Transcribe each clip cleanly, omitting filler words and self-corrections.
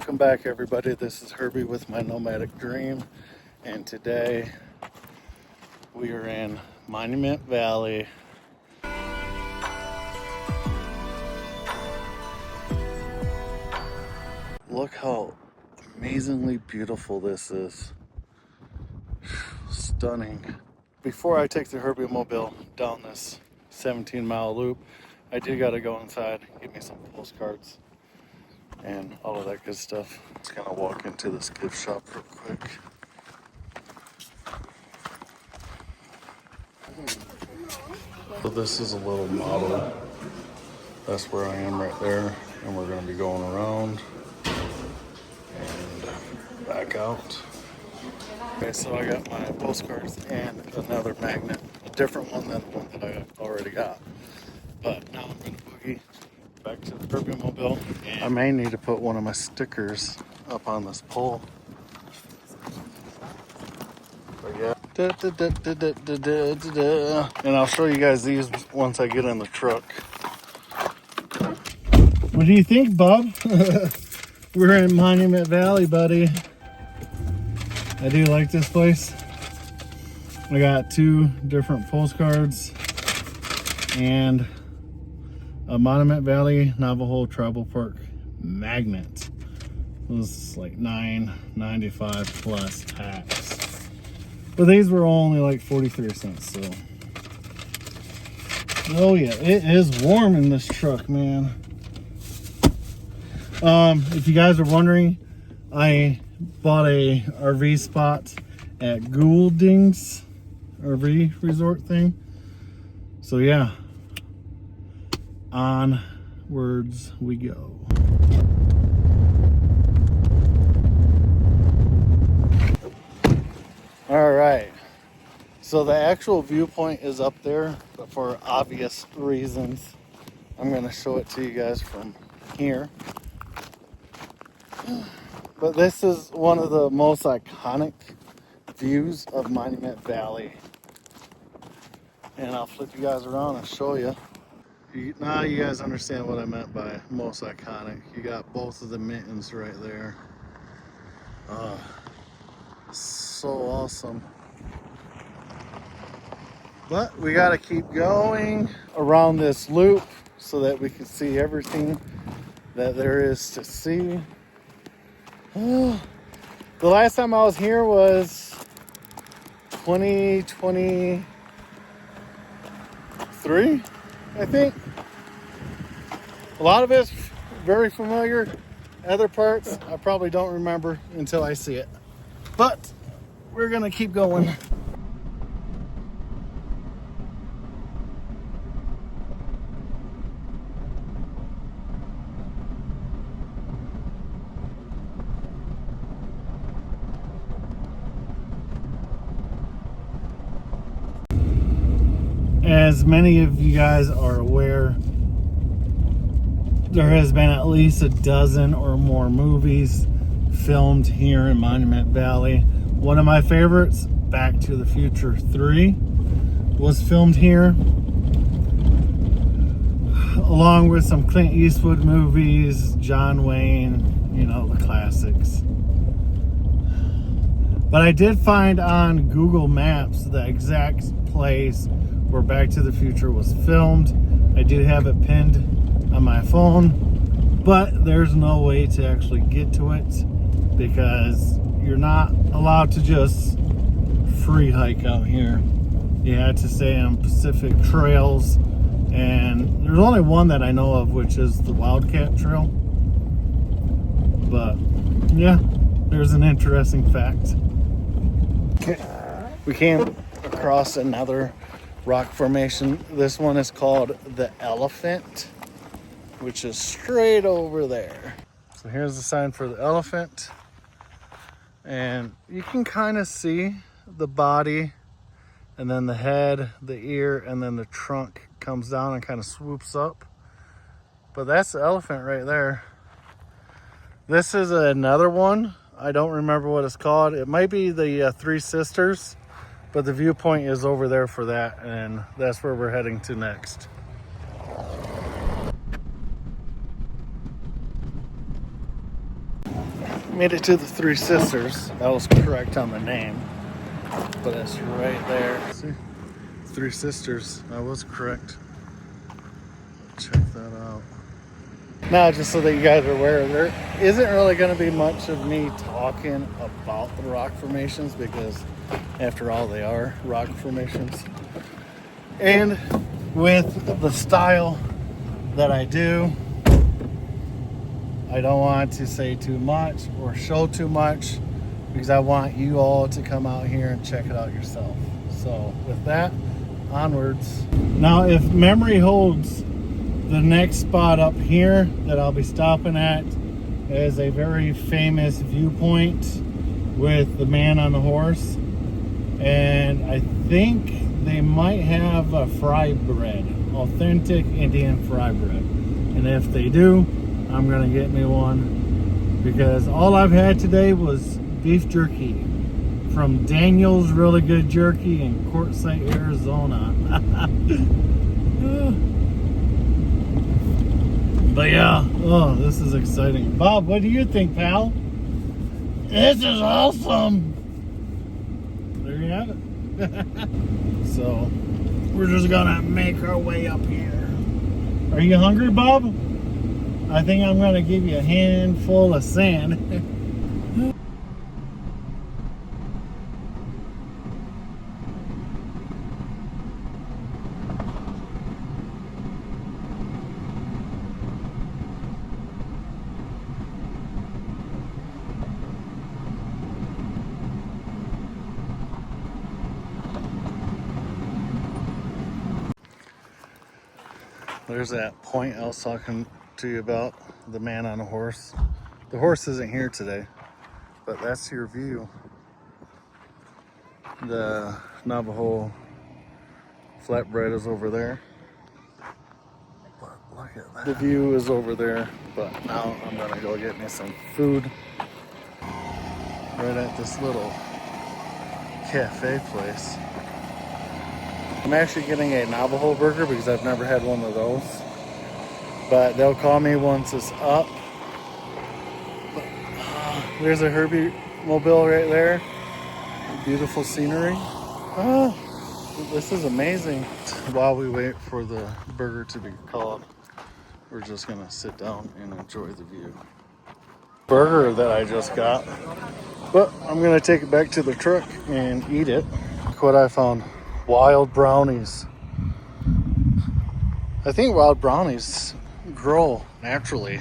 Welcome back, everybody. This is Herbie with my Nomadic Dream, and today we are in Monument Valley. Look how amazingly beautiful this is. Stunning. Before I take the Herbie mobile down this 17-mile loop, I do gotta go inside, get me some postcards and all of that good stuff. Just gonna walk into this gift shop real quick. So this is a little model. That's where I am right there, and we're gonna be going around and back out. Okay, so I got my postcards and another magnet, a different one than the one that I already got. But now I'm gonna boogie back to the Herbie mobile. I may need to put one of my stickers up on this pole. But yeah. And I'll show you guys these once I get in the truck. What do you think, Bob? We're in Monument Valley, buddy. I do like this place. I got 2 different postcards and a Monument Valley Navajo Tribal Park magnet. It was like $9.95 plus tax. But these were only like 43 cents, so. Oh yeah, it is warm in this truck, man. If you guys are wondering, I bought a RV spot at Goulding's RV resort thing. So yeah, onwards we go. All right, so the actual viewpoint is up there, but for obvious reasons, I'm gonna show it to you guys from here. But this is one of the most iconic views of Monument Valley. And I'll flip you guys around and show you. Now you guys understand what I meant by most iconic. You got both of the mittens right there. So awesome. But we gotta keep going around this loop so that we can see everything that there is to see. The last time I was here was 2023, I think. A lot of it's very familiar. Other parts I probably don't remember until I see it. But we're gonna keep going. As many of you guys are aware, there has been at least a dozen or more movies filmed here in Monument Valley. One of my favorites, Back to the Future 3, was filmed here, along with some Clint Eastwood movies, John Wayne, you know, the classics. But I did find on Google Maps the exact place where Back to the Future was filmed. I do have it pinned on my phone, but there's no way to actually get to it because you're not allowed to just free hike out here. You had to stay on Pacific trails, and there's only one that I know of, which is the Wildcat Trail. But yeah, there's an interesting fact. We came across another rock formation. This one is called the Elephant, which is straight over there. So here's the sign for the elephant, and you can kind of see the body and then the head, the ear, and then the trunk comes down and kind of swoops up. But that's the elephant right there. This is another one. I don't remember what it's called. It might be the Three Sisters, but the viewpoint is over there for that, and that's where we're heading to next. Made it to the Three Sisters. That was correct on the name, but it's right there. See, Three Sisters. I was correct. Check that out. Now, just so that you guys are aware, there isn't really going to be much of me talking about the rock formations because, after all, they are rock formations. And with the style that I do, I don't want to say too much or show too much because I want you all to come out here and check it out yourself. So with that, onwards. Now, if memory holds, the next spot up here that I'll be stopping at is a very famous viewpoint with the man on the horse. And I think they might have a fry bread, authentic Indian fry bread. And if they do, I'm gonna get me one because all I've had today was beef jerky from Daniel's Really Good Jerky in Quartzsite, Arizona. But yeah, oh, this is exciting. Bob, what do you think, pal? This is awesome. There you have it. So, we're just gonna make our way up here. Are you hungry, Bob? I think I'm gonna give you a handful of sand. There's that point I was talking to you about, the man on a horse. The horse isn't here today, but that's your view. The Navajo flatbread is over there. But look at that. The view is over there, but now I'm gonna go get me some food right at this little cafe place. I'm actually getting a Navajo burger because I've never had one of those. But they'll call me once it's up. But, there's a Herbie mobile right there. Beautiful scenery. Oh, this is amazing. While we wait for the burger to be called, we're just gonna sit down and enjoy the view. Burger that I just got. But I'm gonna take it back to the truck and eat it. Look what I found. Wild brownies. I think wild brownies grow naturally.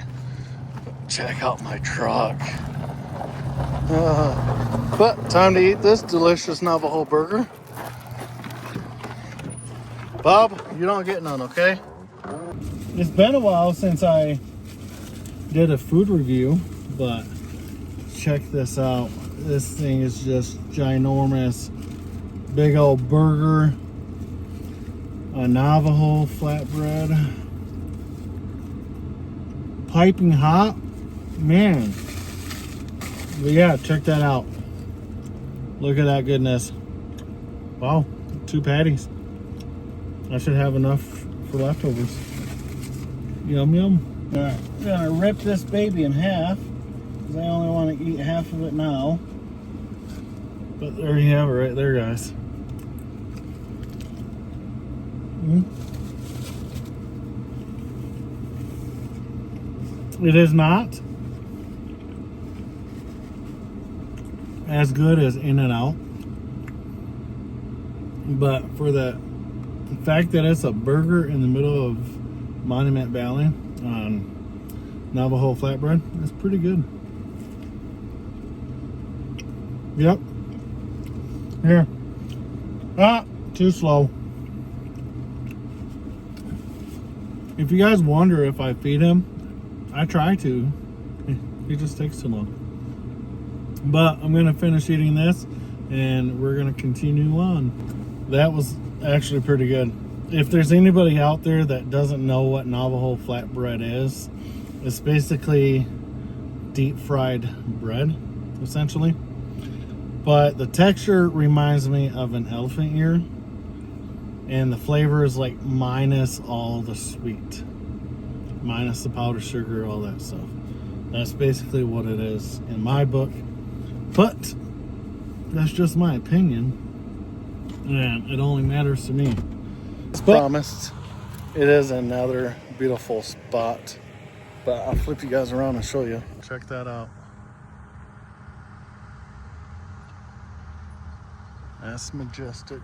Check out my truck. But time to eat this delicious Navajo burger. Bob, you don't get none, okay? It's been a while since I did a food review, but check this out. This thing is just ginormous. Big old burger, a Navajo flatbread, piping hot, man. But yeah, check that out. Look at that goodness. Wow, 2 patties. I should have enough for leftovers. Yum yum. All right, I'm gonna rip this baby in half because I only want to eat half of it now. But there you have it right there, guys. It is not as good as In-N-Out, but for the fact that it's a burger in the middle of Monument Valley on Navajo flatbread, that's pretty good. Yep. Here. Ah, too slow. If you guys wonder if I feed him, I try to. He just takes too long. But I'm gonna finish eating this and we're gonna continue on. That was actually pretty good. If there's anybody out there that doesn't know what Navajo flatbread is, it's basically deep fried bread, essentially. But the texture reminds me of an elephant ear. And the flavor is like minus all the sweet. Minus the powdered sugar, all that stuff. That's basically what it is in my book. But that's just my opinion. And it only matters to me. As promised, it is another beautiful spot. But I'll flip you guys around and show you. Check that out. That's majestic.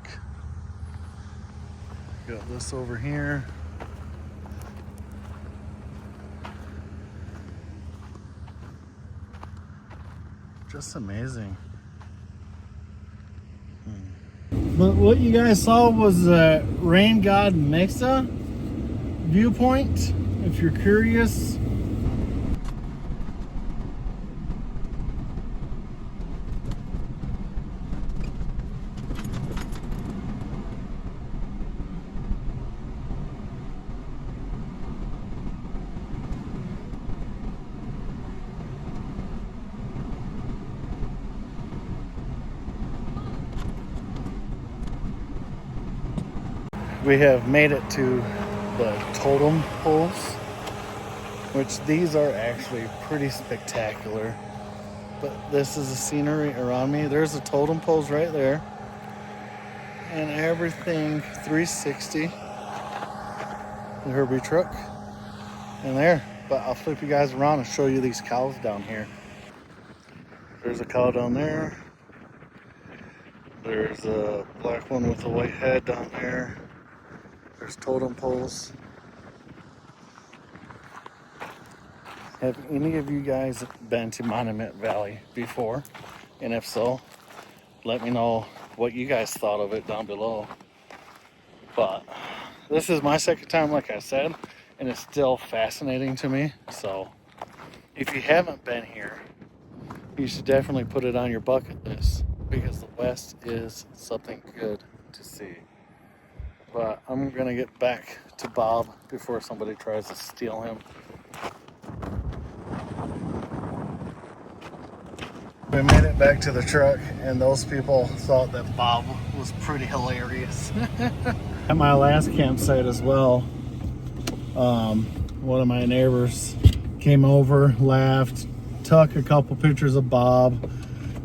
Got this over here. Just amazing. But what you guys saw was the Rain God Mesa viewpoint. If you're curious, we have made it to the totem poles, which these are actually pretty spectacular. But this is the scenery around me. There's the totem poles right there. And everything 360. The Herbie truck. And there. But I'll flip you guys around and show you these cows down here. There's a cow down there. There's a black one with a white head down there. There's totem poles. Have any of you guys been to Monument Valley before? And if so, let me know what you guys thought of it down below. But this is my second time, like I said, and it's still fascinating to me. So if you haven't been here, you should definitely put it on your bucket list, because the West is something good to see. But I'm gonna get back to Bob before somebody tries to steal him. We made it back to the truck, and those people thought that Bob was pretty hilarious. At my last campsite as well, one of my neighbors came over, laughed, took a couple pictures of Bob,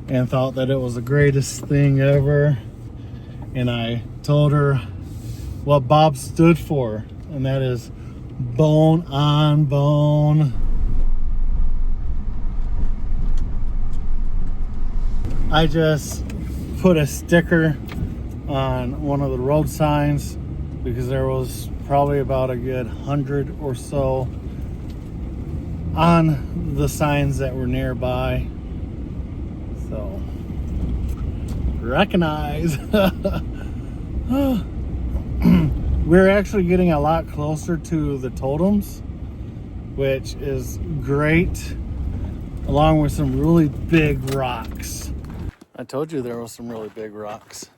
and thought that it was the greatest thing ever. And I told her what Bob stood for, and that is bone on bone. I just put a sticker on one of the road signs because there was probably about a good 100 or so on the signs that were nearby. So, recognize. We're actually getting a lot closer to the totems, which is great, along with some really big rocks. I told you there was some really big rocks.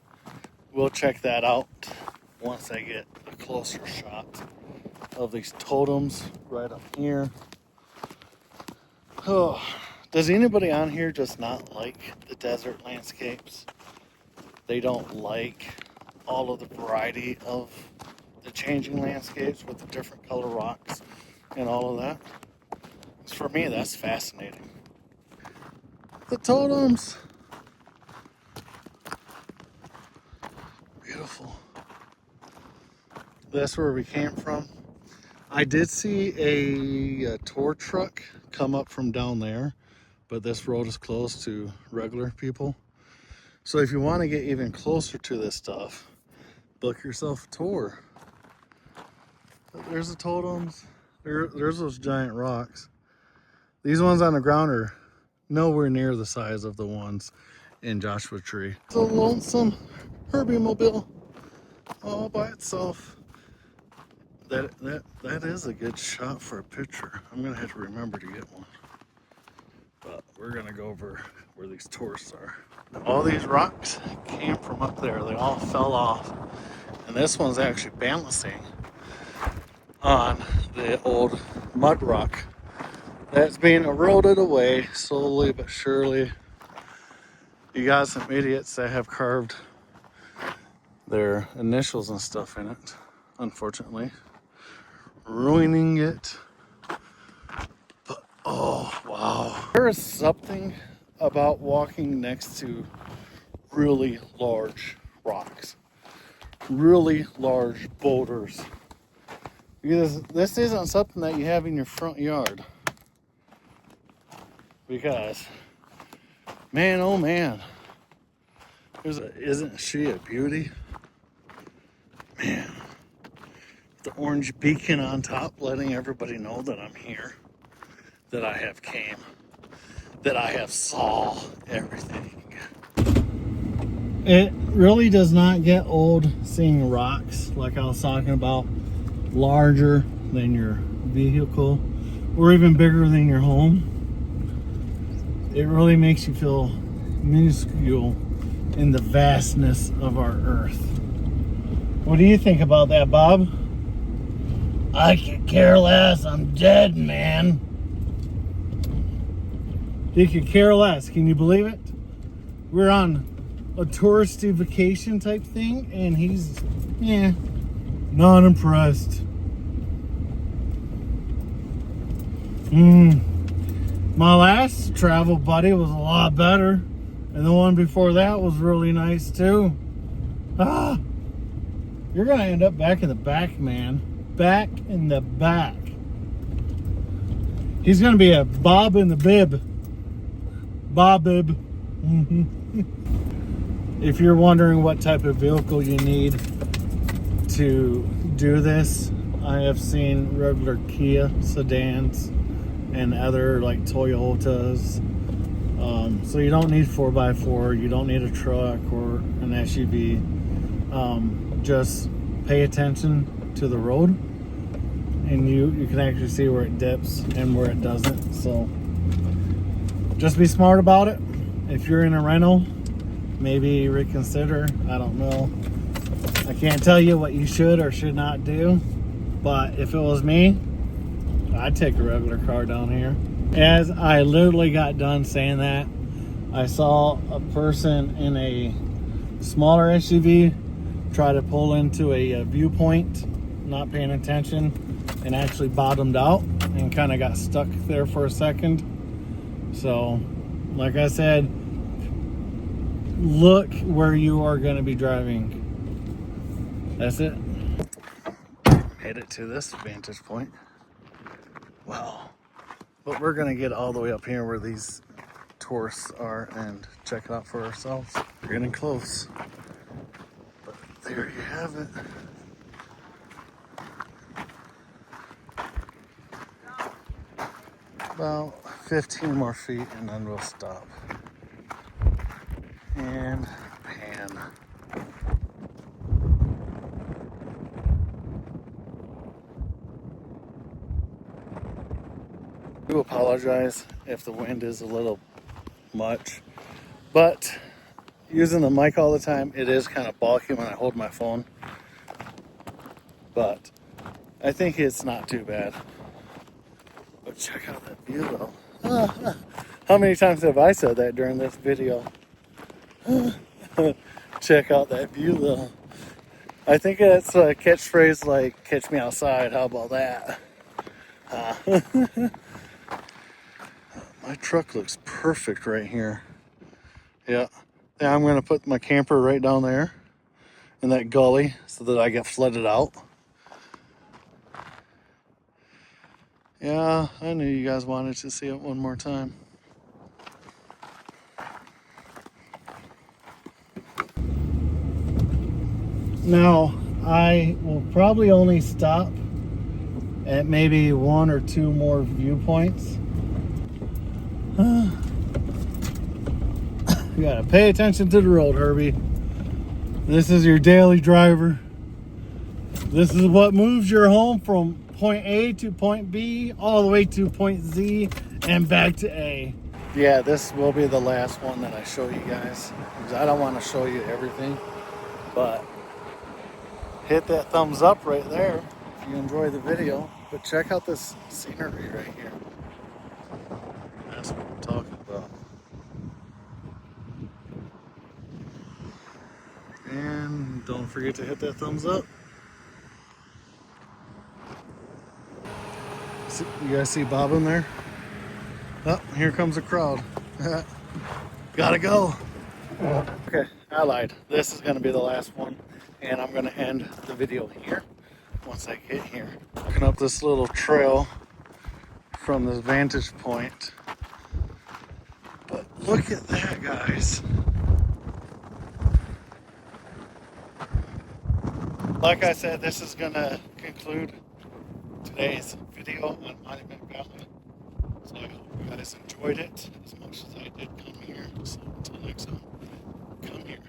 We'll check that out once I get a closer shot of these totems right up here. Oh, does anybody on here just not like the desert landscapes? They don't like all of the variety of the changing landscapes with the different color rocks and all of that? For me, that's fascinating. The totems. Beautiful. That's where we came from. I did see a tour truck come up from down there, but this road is closed to regular people. So if you want to get even closer to this stuff, book yourself a tour. There's the totems. There's those giant rocks. These ones on the ground are nowhere near the size of the ones in Joshua Tree. It's a lonesome Herbie mobile all by itself. That is a good shot for a picture. I'm gonna have to remember to get one. But we're gonna go over where these tourists are. All these rocks came from up there. They all fell off. And this one's actually balancing on the old mud rock that's being eroded away slowly but surely. You got some idiots that have carved their initials and stuff in it, unfortunately, ruining it. But Oh, wow. There is something about walking next to really large rocks, really large boulders. Because this isn't something that you have in your front yard. Because, man, oh man, isn't she a beauty? Man, the orange beacon on top, letting everybody know that I'm here, that I have came, that I have saw everything. It really does not get old seeing rocks, like I was talking about, larger than your vehicle or even bigger than your home. It really makes you feel minuscule in the vastness of our earth. What do you think about that, Bob? I could care less. I'm dead, man. He could care less. Can you believe it? We're on a touristy vacation type thing, and he's, not impressed. My last travel buddy was a lot better, and the one before that was really nice too. You're gonna end up back in the back, man. Back in the back. He's gonna be a Bob in the bib. Bob bib. If you're wondering what type of vehicle you need to do this, I have seen regular Kia sedans and other like Toyotas. So you don't need 4x4, you don't need a truck or an SUV. Just pay attention to the road, and you can actually see where it dips and where it doesn't. So just be smart about it. If you're in a rental, maybe reconsider. I don't know. I can't tell you what you should or should not do, but if it was me, I'd take a regular car down here. As I literally got done saying that, I saw a person in a smaller SUV try to pull into a viewpoint, not paying attention, and actually bottomed out and kind of got stuck there for a second. So, like I said, look where you are going to be driving. That's it. Made it to this vantage point. Wow. But we're going to get all the way up here where these tourists are and check it out for ourselves. We're getting close. But there you have it. About 15 more feet and then we'll stop. And pan. I do apologize if the wind is a little much, but using the mic all the time, it is kind of bulky when I hold my phone, but I think it's not too bad. But check out that view though. How many times have I said that during this video? Check out that view though. I think it's a catchphrase like "catch me outside." How about that? My truck looks perfect right here. Yeah, I'm gonna put my camper right down there in that gully so that I get flooded out. Yeah, I knew you guys wanted to see it one more time. Now, I will probably only stop at maybe one or two more viewpoints. You gotta pay attention to the road, Herbie. This is your daily driver. This is what moves your home from point A to point B, all the way to point Z and back to A. Yeah, this will be the last one that I show you guys, because I don't want to show you everything, but hit that thumbs up right there if you enjoy the video. But check out this scenery right here. That's what I'm talking about. And don't forget to hit that thumbs up. You guys see Bob in there? Oh, here comes a crowd. Gotta go. Okay, I lied. This is gonna be the last one, and I'm gonna end the video here once I get here. Looking up this little trail from this vantage point. But look at that, guys. Like I said, this is gonna conclude today's video on Monument Valley. So I hope you guys enjoyed it as much as I did come here. So until next time, come here.